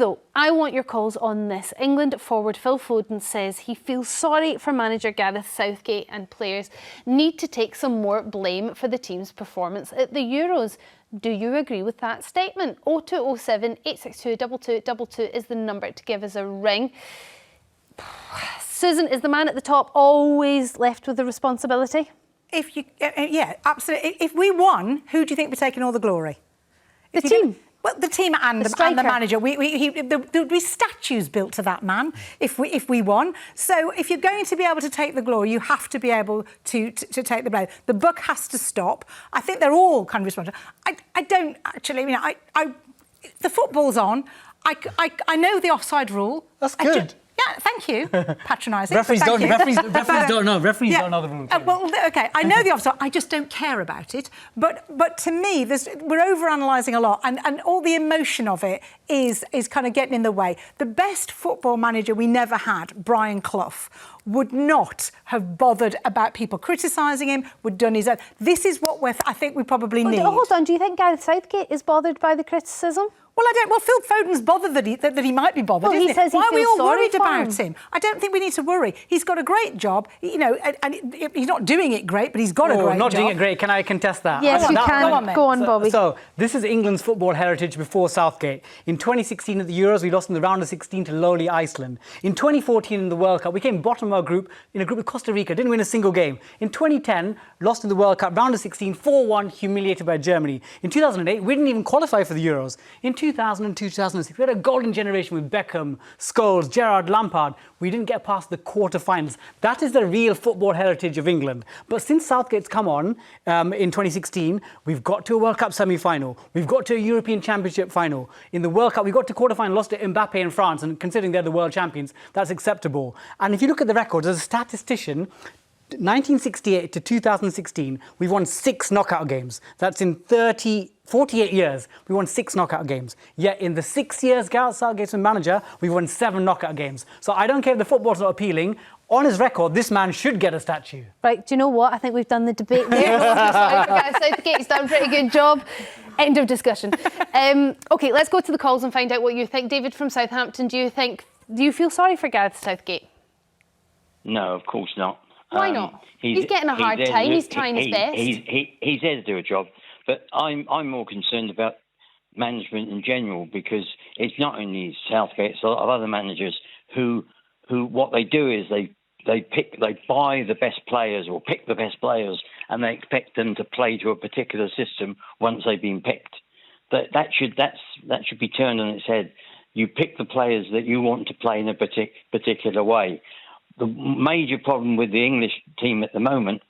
So, I want your calls on this. England forward Phil Foden says he feels sorry for manager Gareth Southgate and players need to take some more blame for the team's performance at the Euros. Do you agree with that statement? 0207 862 2222 is the number to give us a ring. Susan, is the man at the top always left with the responsibility? Yeah, absolutely. If we won, who do you think would be taking all the glory? The team. Well, the team and the manager. There'd be statues built to that man if we won. So if you're going to be able to take the glory, you have to be able to take the blame. The buck has to stop. I think they're all kind of responsible. I don't actually. The football's on. I know the offside rule. That's good. Yeah, thank you. Patronising. Referees don't know. Referees don't know the rules. Well, OK, I know the offside. I just don't care about it. But to me, we're over-analysing a lot, and all the emotion of it is kind of getting in the way. The best football manager we never had, Brian Clough, would not have bothered about people criticising him, would done his own. This is what I think we probably need. Hold on, do you think Gareth Southgate is bothered by the criticism? Well, I don't. Well, Phil Foden's bothered that he might be bothered. Well, he says Why are we all worried about him? I don't think we need to worry. He's got a great job, and he's not doing it great, but he's got a great job. Not doing it great. Can I contest that? Yes, you can. Go on, Bobby. So this is England's football heritage before Southgate. In 2016 at the Euros, we lost in the round of 16 to lowly Iceland. In 2014 in the World Cup, we came bottom of our group in a group with Costa Rica. Didn't win a single game. In 2010, lost in the World Cup round of 16, 4-1, humiliated by Germany. In 2008, we didn't even qualify for the Euros. In 2002, 2006, we had a golden generation with Beckham, Scholes, Gerrard, Lampard. We didn't get past the quarter-finals. That is the real football heritage of England. But since Southgate's come on in 2016, we've got to a World Cup semi-final. We've got to a European Championship final. In the World Cup, we got to quarter-final, lost to Mbappe in France, and considering they're the world champions, that's acceptable. And if you look at the records, as a statistician, 1968 to 2016, we've won 6 knockout games. That's in 48 years, we won 6 knockout games. Yet in the 6 years Gareth Southgate's been manager, we've won 7 knockout games. So I don't care if the football's not appealing. On his record, this man should get a statue. Right, do you know what? I think we've done the debate there. Southgate's done a pretty good job. End of discussion. OK, let's go to the calls and find out what you think. David from Southampton, do you feel sorry for Gareth Southgate? No, of course not. Why not? He's getting a hard time. He's trying his best. He's there to do a job. But I'm more concerned about management in general, because it's not only Southgate, it's a lot of other managers who what they do is they buy the best players or pick the best players, and they expect them to play to a particular system once they've been picked. That should be turned on its head. You pick the players that you want to play in a particular way. The major problem with the English team at the moment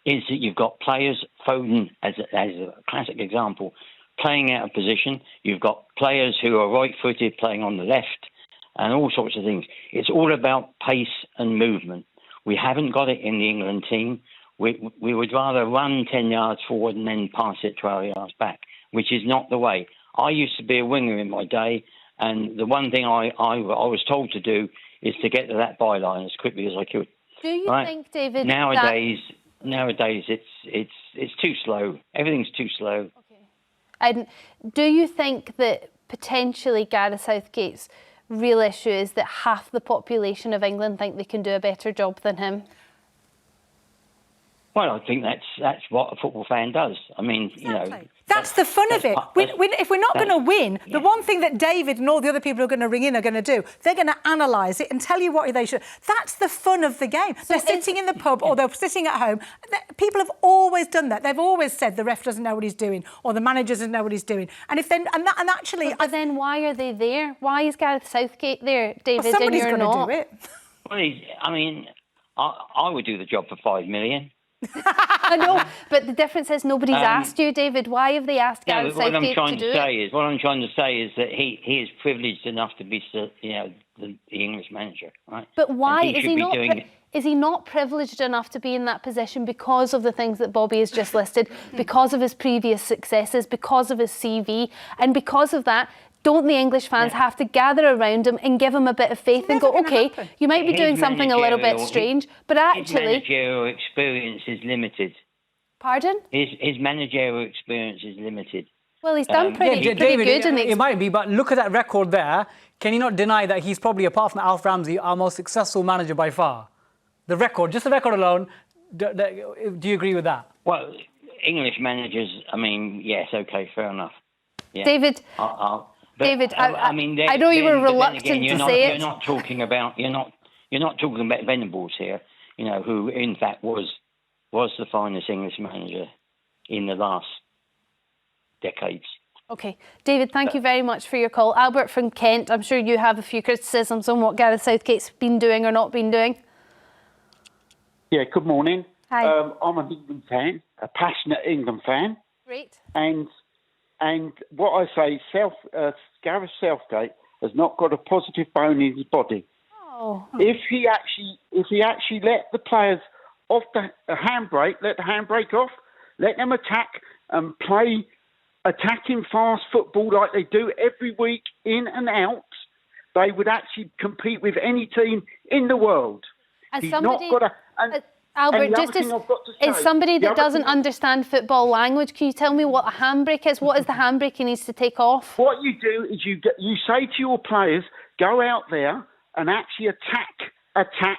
is that you've got players, Foden as a classic example, playing out of position. You've got players who are right-footed playing on the left and all sorts of things. It's all about pace and movement. We haven't got it in the England team. We would rather run 10 yards forward and then pass it 12 yards back, which is not the way. I used to be a winger in my day, and the one thing I was told to do is to get to that byline as quickly as I could. Do you think, David, Nowadays, it's too slow. Everything's too slow. Okay. And do you think that potentially Gareth Southgate's real issue is that half the population of England think they can do a better job than him? Well, I think that's what a football fan does. I mean, exactly. That's the fun of it. If we're not going to win, the one thing that David and all the other people who are going to ring in are going to do, they're going to analyse it and tell you what they should. That's the fun of the game. So they're sitting in the pub or they're sitting at home. People have always done that. They've always said the ref doesn't know what he's doing or the manager doesn't know what he's doing. And But then why are they there? Why is Gareth Southgate there, David? Well, somebody's going to do it. Well, I would do the job for $5 million. I know, but the difference is nobody's asked you, David. Why have they asked Gareth Southgate to do it? What I'm trying to say is that he is privileged enough to be, the English manager, right? But why is he not privileged enough to be in that position because of the things that Bobby has just listed, because of his previous successes, because of his CV, and because of that? Don't the English fans have to gather around him and give him a bit of faith and go, OK, you might be doing something a little bit strange, but actually... His managerial experience is limited. Pardon? His managerial experience is limited. Well, he's done pretty David, good in the... It might be, but look at that record there. Can you not deny that he's probably, apart from Alf Ramsey, our most successful manager by far? The record, just the record alone, do you agree with that? Well, English managers, I mean, yes, okay, fair enough. Yeah. David, David, I know you were reluctant to say it. You're not talking about Venables here, you know, who in fact was the finest English manager in the last decades. OK. David, thank you very much for your call. Albert from Kent, I'm sure you have a few criticisms on what Gareth Southgate's been doing or not been doing. Yeah, good morning. Hi. I'm an England fan, a passionate England fan. Great. And what I say, Gareth Southgate has not got a positive bone in his body. Oh. If he actually let the players off the handbrake, let the handbrake off, let them attack and play attacking fast football like they do every week in and out, they would actually compete with any team in the world. As He's somebody, not got a... Albert, just as somebody that doesn't understand football language, can you tell me what a handbrake is? What is the handbrake he needs to take off? What you do is you say to your players, go out there and actually attack. Okay.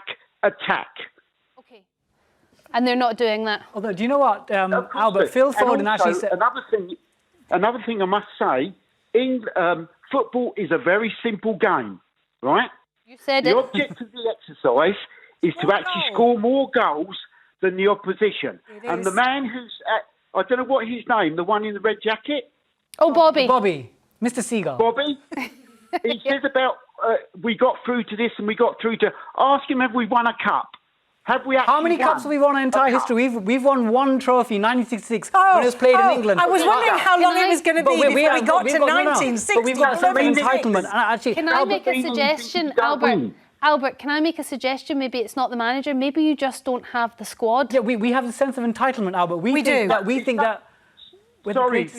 And they're not doing that. Although, do you know what, Albert, Phil Foden actually said... Another thing I must say, football is a very simple game, right? You said the it. The object of the exercise is to actually score more goals than the opposition. And the man who's I don't know what his name, the one in the red jacket? Oh, Bobby. Bobby. Mr. Seagull. Bobby? He says about we got through to this and we got through to... Ask him, have we won a cup? Have we actually How many cups have we won in our entire history? We've won one trophy, 1966, when it was played in England. I was wondering how long it was going to be before we got to 1960. But we've got a sense of entitlement. Actually, can I make a suggestion, Albert? Albert, can I make a suggestion? Maybe it's not the manager. Maybe you just don't have the squad. Yeah, we have a sense of entitlement, Albert. We think that. Sorry.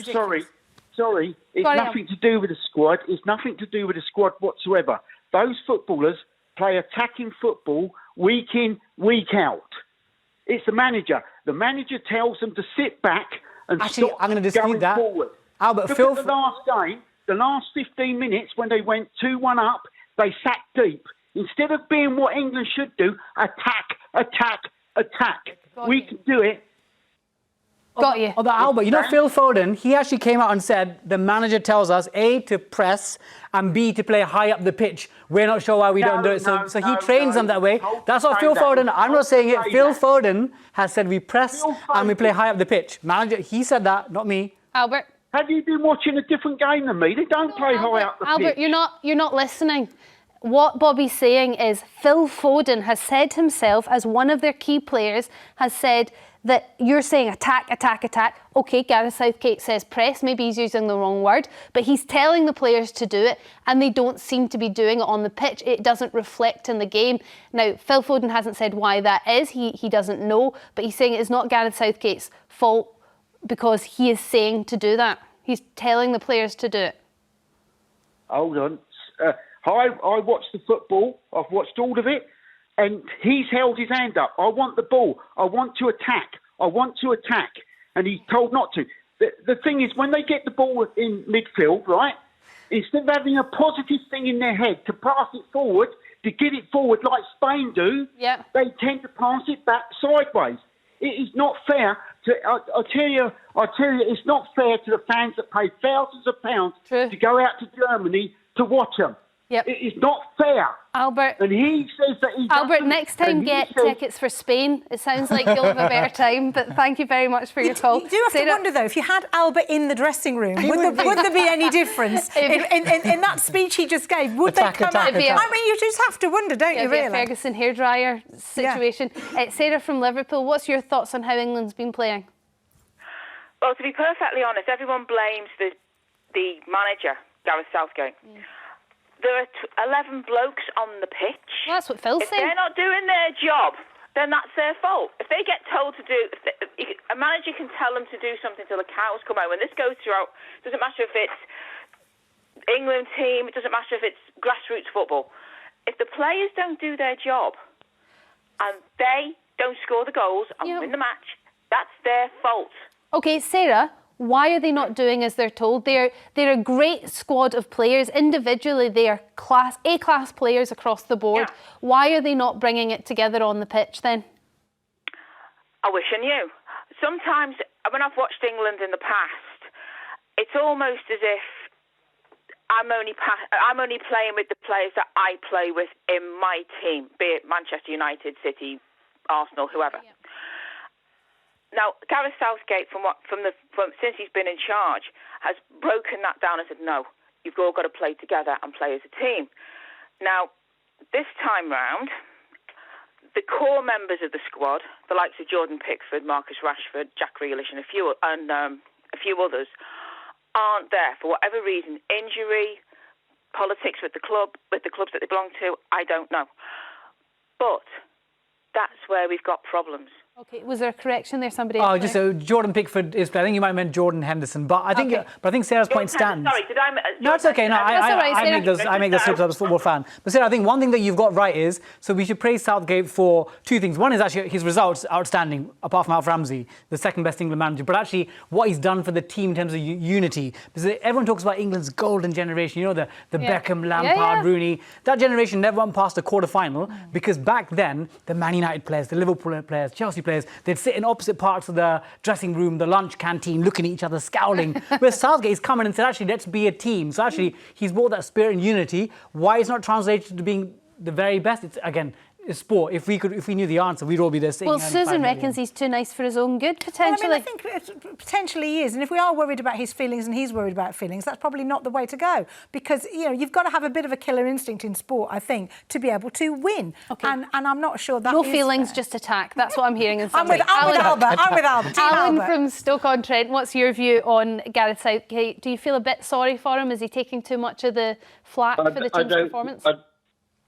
It's nothing to do with the squad. It's nothing to do with the squad whatsoever. Those footballers play attacking football week in, week out. It's the manager. The manager tells them to sit back and stop I'm going to dispute that. Forward. Albert, Look at the last game, the last 15 minutes when they went 2-1 up, they sat deep. Instead of being what England should do, attack. We can do it. Got you. Although, Albert, you know Phil Foden, he actually came out and said the manager tells us, A, to press, and B, to play high up the pitch. We're not sure why we don't do it. So he trains them that way. That's what Phil Foden, I'm not saying it, Phil Foden has said we press and we play high up the pitch. Manager, he said that, not me. Albert. Have you been watching a different game than me? They don't play high up the pitch. Albert, you're not listening. What Bobby's saying is Phil Foden has said himself, as one of their key players, has said that you're saying attack. OK, Gareth Southgate says press. Maybe he's using the wrong word. But he's telling the players to do it, and they don't seem to be doing it on the pitch. It doesn't reflect in the game. Now, Phil Foden hasn't said why that is. He doesn't know. But he's saying it's not Gareth Southgate's fault because he is saying to do that. He's telling the players to do it. Hold on. I watched the football. I've watched all of it. And he's held his hand up. I want the ball. I want to attack. And he's told not to. The thing is, when they get the ball in midfield, right, instead of having a positive thing in their head to pass it forward, to get it forward like Spain do, they tend to pass it back sideways. It is not fair to... I tell you, it's not fair to the fans that pay thousands of pounds to go out to Germany to watch them. Yep. It is not fair. Albert. And he says that he Albert, next time get tickets for Spain. It sounds like you'll have a better time, but thank you very much for your call. You do have to wonder, though, if you had Albert in the dressing room, would there be any difference in that speech he just gave? Would they come out? I mean, you just have to wonder, don't you, really? A Ferguson hairdryer situation. Sarah from Liverpool, what's your thoughts on how England's been playing? Well, to be perfectly honest, everyone blames the manager, Gareth Southgate. There are 11 blokes on the pitch. Well, that's what Phil's saying. If they're not doing their job, then that's their fault. If they get told to do... a manager can tell them to do something till the cows come home. When this goes throughout, it doesn't matter if it's England team, it doesn't matter if it's grassroots football. If the players don't do their job and they don't score the goals and win the match, that's their fault. OK, Sarah, Why are they not doing as they're told? They're a great squad of players. Individually, they are A-class players across the board. Yeah. Why are they not bringing it together on the pitch then? I wish I knew. Sometimes, when I've watched England in the past, it's almost as if I'm only playing with the players that I play with in my team, be it Manchester United, City, Arsenal, whoever. Yeah. Now, Gareth Southgate, since he's been in charge, has broken that down and said, no, you've all got to play together and play as a team. Now, this time round, the core members of the squad, the likes of Jordan Pickford, Marcus Rashford, Jack Grealish, and a few others, aren't there for whatever reason. Injury, politics with the clubs that they belong to, I don't know. But that's where we've got problems. Okay, was there a correction there? Somebody? Oh, just so Jordan Pickford is. I think you might have meant Jordan Henderson, but I think. Okay. But I think Sarah's point stands. Sorry, did I? No, it's okay. No, I make those slips as a football fan. But Sarah, I think one thing that you've got right is we should praise Southgate for two things. One is actually his results outstanding, apart from Alf Ramsey, the second best England manager. But actually, what he's done for the team in terms of unity. Because everyone talks about England's golden generation. You know, the Beckham, Lampard, Rooney. That generation never went past the quarter-final because back then the Man United players, the Liverpool players, Chelsea players, they'd sit in opposite parts of the dressing room, the lunch canteen, looking at each other, scowling. Whereas Southgate's come in and said, actually, let's be a team. So actually, he's brought that spirit and unity. Why it's not translated to being the very best? It's, again, it's sport. If we knew the answer, we'd all be there sitting. Well, Susan reckons he's too nice for his own good, potentially. Well, I mean, I think potentially he is. And if we are worried about his feelings and he's worried about feelings, that's probably not the way to go. Because, you've got to have a bit of a killer instinct in sport, I think, to be able to win. Okay. And I'm not sure that no feelings, just attack. That's what I'm hearing in some I'm with Albert. Alan from Stoke-on-Trent, what's your view on Gareth Southgate? Do you feel a bit sorry for him? Is he taking too much of the flack for the team's performance?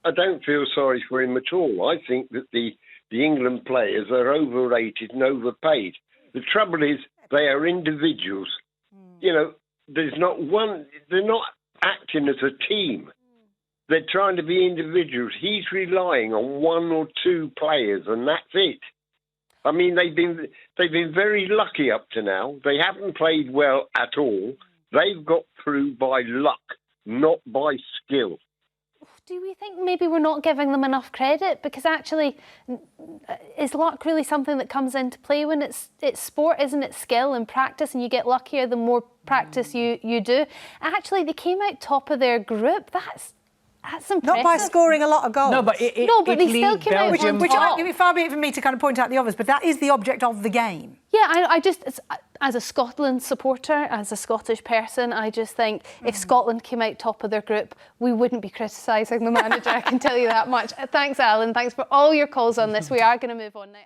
I don't feel sorry for him at all. I think that the England players are overrated and overpaid. The trouble is they are individuals. There's not one. They're not acting as a team. They're trying to be individuals. He's relying on one or two players, and that's it. I mean, they've been very lucky up to now. They haven't played well at all. They've got through by luck, not by skill. Do we think maybe we're not giving them enough credit? Because actually, is luck really something that comes into play when it's sport, isn't it? Skill and practice, and you get luckier the more practice you do. Actually, they came out top of their group. That's impressive. Not by scoring a lot of goals. No, but they still came out on top. Which far be it for me to kind of point out the obvious, but that is the object of the game. Yeah, I just, as a Scotland supporter, as a Scottish person, I just think if Scotland came out top of their group, we wouldn't be criticising the manager, I can tell you that much. Thanks, Alan. Thanks for all your calls on this. We are going to move on now.